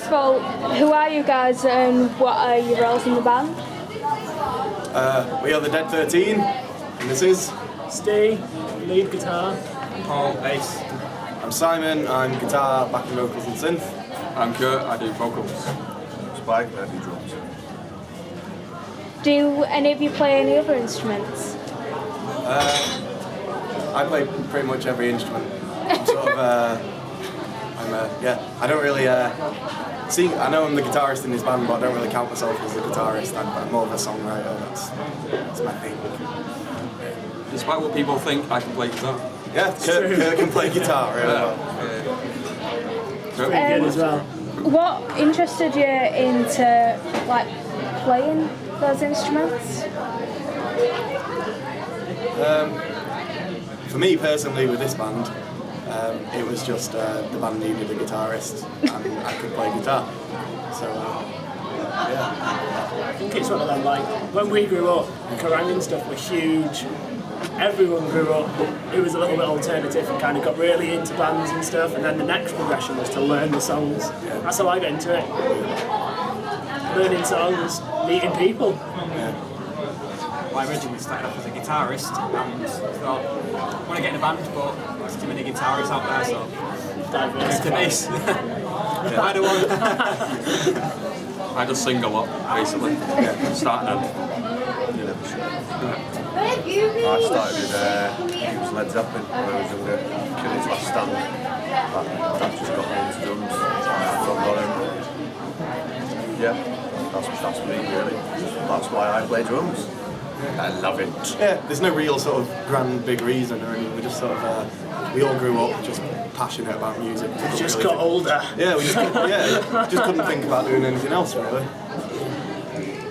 of all, who are you guys and what are your roles in the band? We are the Dead XIII, and this is Steve, lead guitar. Paul, bass. I'm Simon, I'm guitar, backing vocals and synth. I'm Kurt, I do vocals. Spike, I do drums. Do any of you play any other instruments? I play pretty much every instrument. I'm sort of, I don't really, I know I'm the guitarist in this band, but I don't really count myself as a guitarist. I'm more of a songwriter, that's my thing. Despite what people think, I can play guitar. Yeah, Kurt can play guitar really well. Pretty good as well. What interested you into like playing those instruments? For me personally, with this band, it was just the band needed a guitarist, and I could play guitar. So, yeah. I think it's one of them, like, when we grew up, Kerrang and stuff were huge. Everyone grew up, it was a little bit alternative and kind of got really into bands and stuff, and then the next progression was to learn the songs. That's how I got into it. Learning songs, meeting people. Yeah. I originally started off as a guitarist and thought, I want to get in a band, but there's too many guitarists out there, so Diverse. to bass. I don't want. I just sing a lot, basically. Start and end. I started with Led Zeppelin when I was younger. Killing Last Stand. That just got me into drums. That's me really. That's why I play drums. I love it. Yeah, there's no real sort of grand big reason or anything. We just sort of, we all grew up just passionate about music. We just got older. Yeah, we just couldn't think about doing anything else really.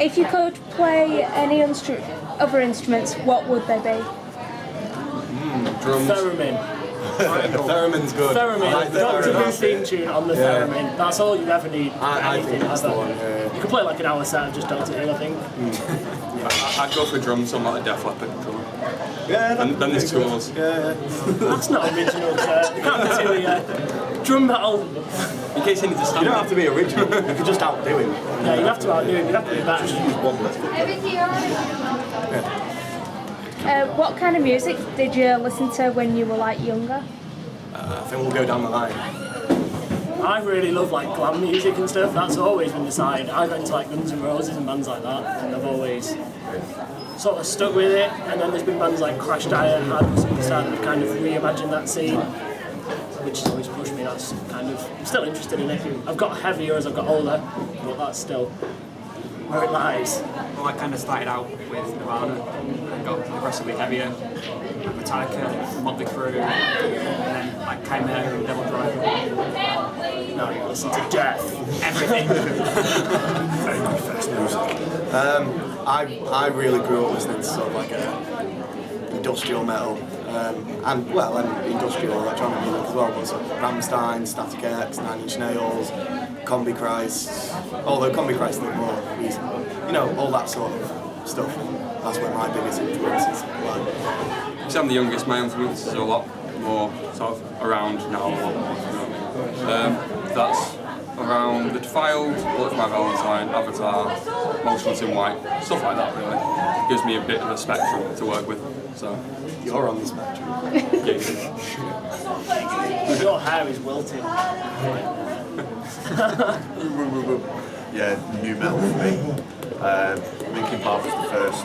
If you could play any other instruments, what would they be? Drums. Theremin. Theremin's good. I like Theremin. the Doctor Who theremin. theme tune on the theremin. That's all you ever need. I think that's the one. Yeah. You can play like an hour set of just Doctor Who, I think. I'd go for drums, so I'm like a Def Leppard drummer. Yeah, Then there's two of us. Yeah. That's not original, Kurt. You can't be too, drum battle. In case you need to stand You don't up. have to be original. You can just outdo him. Yeah, you have to outdo him, you have to be better. What kind of music did you listen to when you were like younger? I think we'll go down the line. I really love like glam music and stuff. That's always been the side. I got into like Guns N' Roses and bands like that, and I've always sort of stuck with it. And then there's been bands like Crash Diet, Hardcore Superstar that have kind of reimagined that scene, which has always pushed me. That's kind of, I'm still interested in it. I've got heavier as I've got older, but that's still where it lies. Well, I kind of started out with Nirvana and got progressively heavier. Metallica, Motley Crue, and then like Chimera and Devil Driver. Now you listen to Death. Everything. Very good fast music. I really grew up listening to sort of like industrial metal, and industrial electronic music as well, but sort of Rammstein, Static X, Nine Inch Nails, Combi Christ, although Combi Christ a bit more recent, all that sort of stuff. That's where my biggest influences lie. Because I'm the youngest, my influences are a lot more sort of around now. A lot more. That's around The Defiled, Bullets by Valentine, Avatar, Motionless in White, stuff like that really. It gives me a bit of a spectrum to work with. So You're on the spectrum. Your hair is wilting. Yeah, new metal for me. Linkin Park was the first.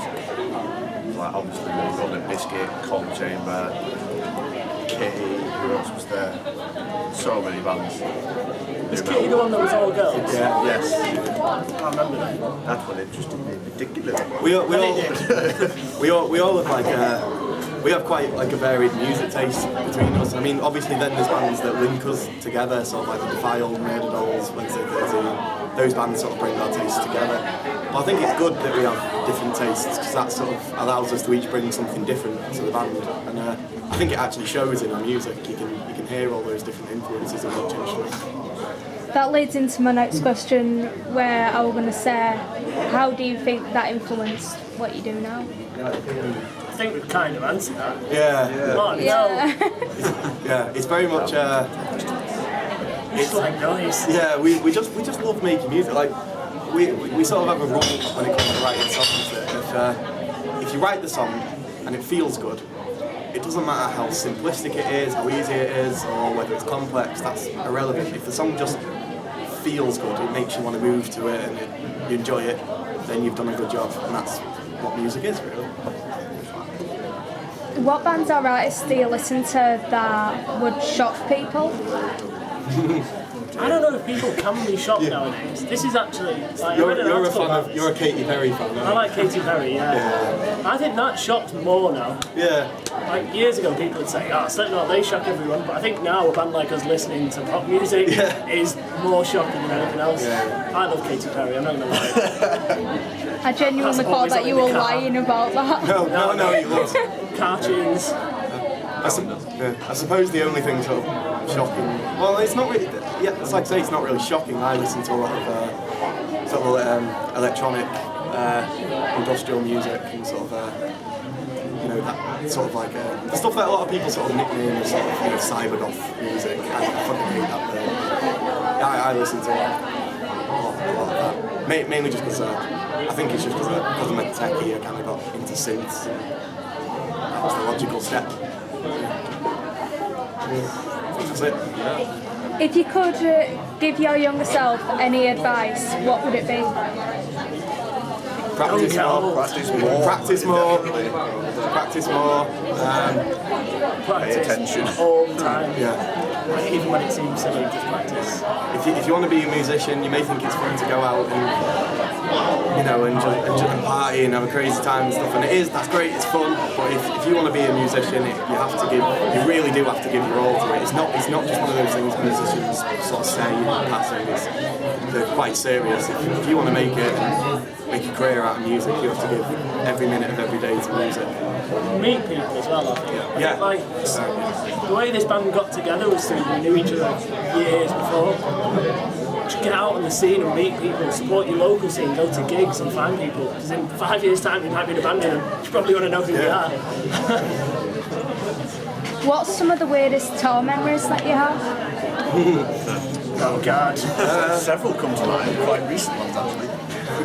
Like obviously we've got Limp Bizkit, Cold Chamber, Kitty, who else was there? So many bands. Is Kitty the one that was all girls? Yeah. Yes. I can't remember that. That's what interested me particularly. We all look like we have quite like a varied music taste between us. I mean, obviously then there's bands that link us together, sort of like The Defiled, Murder Dolls, Wednesday 13. Those bands sort of bring our tastes together. But I think it's good that we have different tastes because that sort of allows us to each bring something different to the band. And I think it actually shows in our music. You can hear all those different influences in each instrument. That leads into my next question, where I was going to say, how do you think that influenced what you do now? I think we've kind of answered that. Yeah. Mark, Yeah. Yeah, it's very much. It's like noise. Yeah, we just love making music. Like we sort of have a rule when it comes to writing songs that if you write the song and it feels good, it doesn't matter how simplistic it is, how easy it is, or whether it's complex. That's irrelevant. If the song just feels good, it makes you want to move to it, and you enjoy it, then you've done a good job. And that's what music is, really. What bands or artists do you listen to that would shock people? I don't know if people can be shocked nowadays. This is actually like, You're a Katy Perry fan, I like Katy Perry, yeah. I think that shocked more now. Yeah. Like years ago, people would say, "Oh, Slipknot, they shock everyone." But I think now a band like us listening to pop music is more shocking than anything else. Yeah. I love Katy Perry. I'm not gonna lie. I genuinely That's thought that always you on were the car. lying about that. No, you love. Cartoons. I suppose the only thing sort of shocking. Well, it's not really. Yeah, it's like I say, it's not really shocking. I listen to a lot of sort of electronic, industrial music, and sort of that sort of like the stuff that a lot of people sort of nickname as sort of cybergoth music. I fucking hate that word. I listen to a lot of that. Mainly just because I think it's just because I'm a techie. I kind of got into synths. And that was the logical step. That's it. If you could give your younger self any advice, what would it be? Practice more. Practice more. Practice more. Pay attention. All the time. Yeah. Even when it seems silly, just practice. If you want to be a musician, you may think it's fun to go out and party and have a crazy time and stuff, and it is. That's great. It's fun. But if you want to be a musician, you really do have to give your all to it. It's not just one of those things musicians sort of say in passing. They're quite serious. If you want to make a career out of music, you have to give every minute of every day to music. Meet people as well, I think. Yeah. Like, the way this band got together was through we knew each other years before. Just get out on the scene and meet people, support your local scene, go to gigs and find people. Because in 5 years' time, you might be in a band and you probably want to know who they are. What's some of the weirdest tour memories that you have? Oh God. Several come to mind, quite recent ones actually.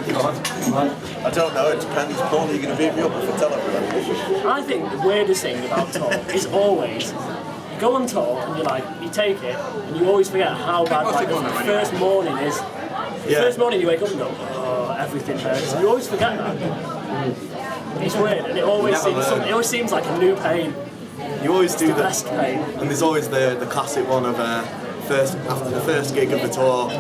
I don't know, it depends. Paul, are you going to beat me up if I tell everyone? I think the weirdest thing about tour is always you go on tour and you take it and you always forget how bad the first morning is. The first morning you wake up and go, oh, everything hurts. You always forget that. It's weird, and it always seems like a new pain. You always do the that. best pain. And there's always the classic one of after the first gig of the tour,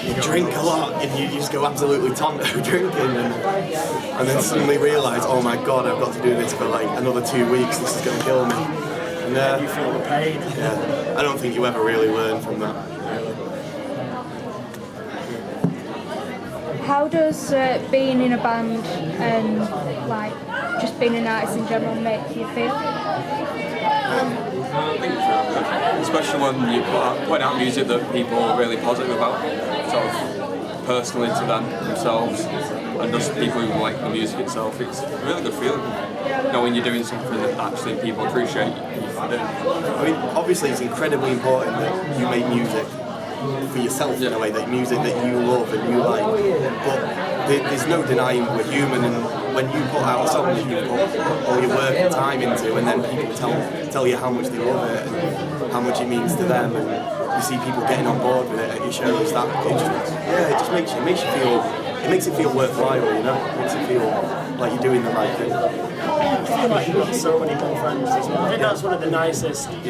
you drink a lot and you just go absolutely tonto drinking, and then suddenly realise, oh my god, I've got to do this for like another 2 weeks. This is going to kill me. And you feel the pain. Yeah, I don't think you ever really learn from that. How does being in a band and like just being an artist in general make you feel? I think it's really good, especially when you put out music that people are really positive about, sort of personally to themselves, and just people who like the music itself. It's a really good feeling, knowing you're doing something that actually people appreciate you for doing. I mean, obviously it's incredibly important that you make music for yourself in a way, that music that you love and you like, but there's no denying we're human, and when you put out a song that you put all your work and time into, and then people tell you how much they love it and how much it means to them, and you see people getting on board with it at your shows, that it makes it feel worthwhile, you know. It makes it feel like you're doing the right thing. I feel like you've got so many more friends as well. I think that's one of the nicest. If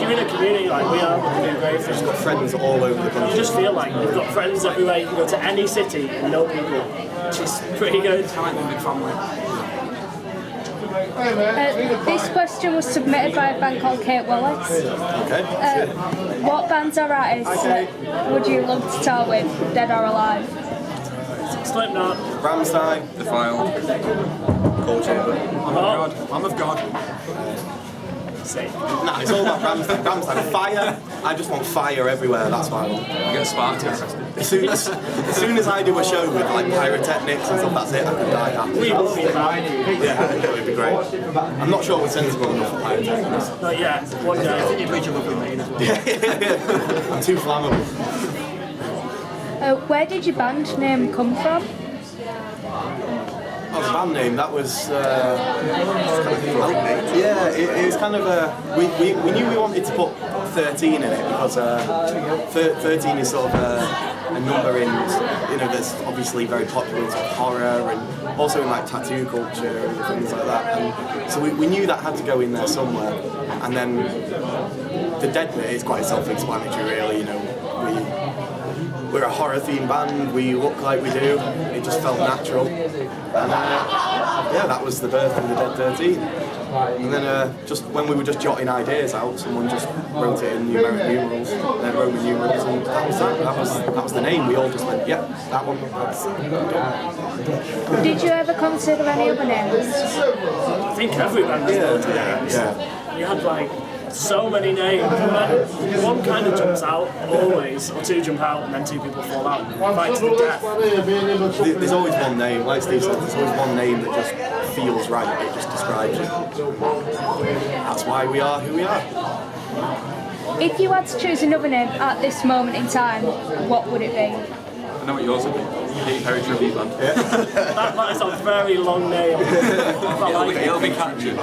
you're in a community like we are with the New Grave, You've got friends all over the country. you just feel like you've got friends everywhere. You can go to any city and know people, which is pretty good. I like the big family. This question was submitted by a band called Kate Willis. Okay. What bands or artists would you love to tour with, dead or alive? Slipknot. Rammstein. Defiled. Cold Chamber. I'm of God. sick. Nah, it's all about Ramstein. Ramstein, fire. I just want fire everywhere. That's what I want. You get sparked arrested. As soon as I do a show with like pyrotechnics and stuff, that's it. I could die happy. We will be back. Yeah, it would be great. I'm not sure we're sensible enough for pyrotechnics. Not yet. One day. I think You'd reach a lovely main as well. I'm too flammable. Where did your band name come from? Oh, the band name, that was... yeah, it was kind of a... We knew we wanted to put 13 in it because 13 is sort of a number in, you know, that's obviously very popular in sort of horror and also in like tattoo culture and things like that. And so we knew that had to go in there somewhere. And then the Dead bit is quite self-explanatory really, you know. We're a horror themed band, we look like we do, it just felt natural. And yeah, that was the birth of the Dead 13. And then just when we were just jotting ideas out, someone just wrote it in numeric numerals, Roman numerals, and that was that. That was the name. We all just went, yeah, that one. Did you ever consider any other names? I think every band has loads of names. Yeah. We had like so many names. One kind of jumps out always, or two jump out, and then two people fall out. Fight to the death. There's always one name, like Steve said, there's always one name that just feels right, it just describes it. That's why we are who we are. If you had to choose another name at this moment in time, what would it be? I know what yours would be. Katy Perry Tribute Band. That is a very long name. It'll be catchy.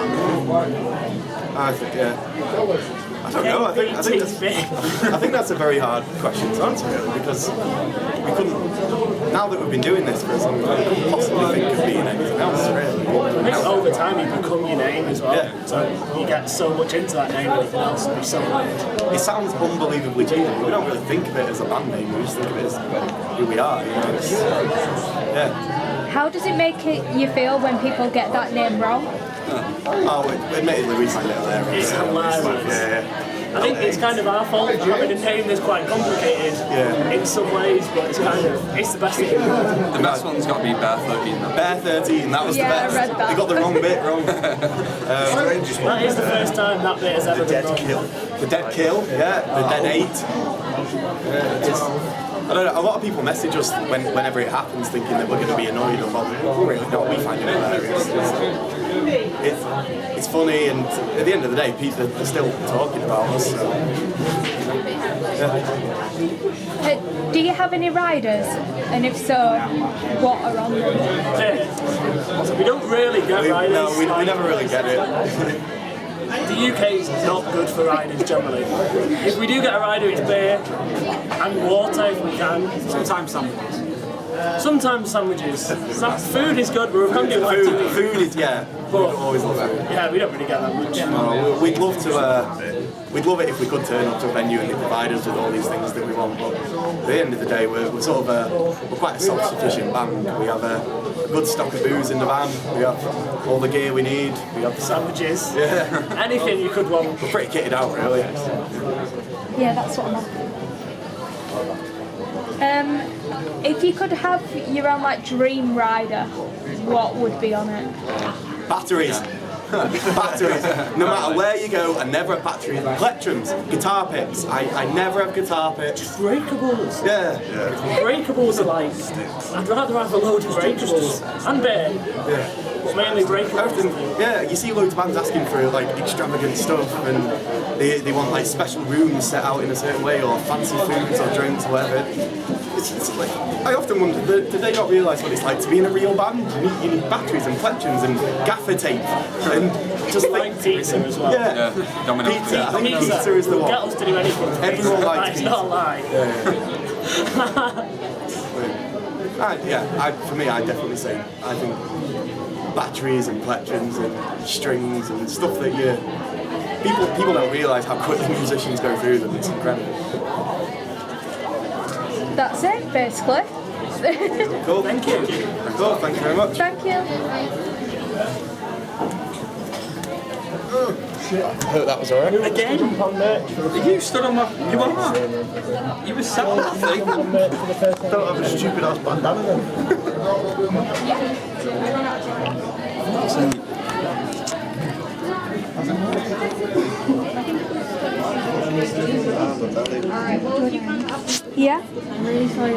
I think, yeah. I don't know. I think that's a very hard question to answer, really, because we couldn't. Now that we've been doing this for so long, we couldn't possibly think of being anything else, really. I think over time you become your name as well. Yeah. So you get so much into that name, anything else would be so weird. It sounds unbelievably cheesy. We don't really think of it as a band name. We just think of it as who we are. You know? Yeah. How does it make you feel when people get that name wrong? Oh, admittedly, we find it hilarious. It's hilarious. Yeah. I think it's kind of our fault for having a name that's quite complicated in some ways, but it's the best thing. The best one's got to be Bear 13. Bear 13, that was the best. I read that. They got the wrong bit wrong. That is the first time that bit has ever been wrong. The Dead Kill, yeah. The Dead 8. I don't know, a lot of people message us whenever it happens thinking that we're going to be annoyed or bothered. We're really not, we find it hilarious. It's funny, and at the end of the day, people are still talking about us. So. Yeah. Do you have any riders? And if so, what are on them? We don't really get riders. No, we never really get it. The UK is not good for riders generally. If we do get a rider, it's beer and water if we can. Sometimes sandwiches. Sometimes sandwiches. Food is good, we're a band like Food is, yeah. But we'd always love food. yeah, we don't really get that much. No, we'd love to. We'd love it if we could turn up to a venue and they provide us with all these things that we want. But at the end of the day, we're sort of we're quite a self-sufficient band. We have a good stock of booze in the van. We have all the gear we need. We have Sandwiches. Yeah. Anything you could want. We're pretty kitted out, really. Yeah, that's what I'm on. If you could have your own like dream rider, what would be on it? Batteries. Batteries. No matter where you go, I never have batteries. Plectrums, guitar picks. I never have guitar picks. Breakables. Yeah. Breakables are like, I'd rather have a load of breakables. And beer. Yeah. But mainly breakables. Yeah, you see loads of bands asking for like extravagant stuff, and they want like special rooms set out in a certain way, or fancy foods or drinks or whatever. It's like, I often wonder, do they not realise what it's like to be in a real band? You need batteries and plectrums and gaffer tape and just like pizza as well. Yeah, Domino's pizza. I think pizza is the one. Get us to do anything. Everyone likes It's pizza. not a lie. For me, I definitely say, I think batteries and plectrums and strings and stuff that people don't realise how quickly musicians go through them. It's incredible. That's it, basically. Cool. Thank you. Cool. Thank you very much. Thank you. I hope that was alright. Again? You stood on my... You were on that? You were sat on that thing? Don't have a stupid ass bandana then. Yeah? I'm really sorry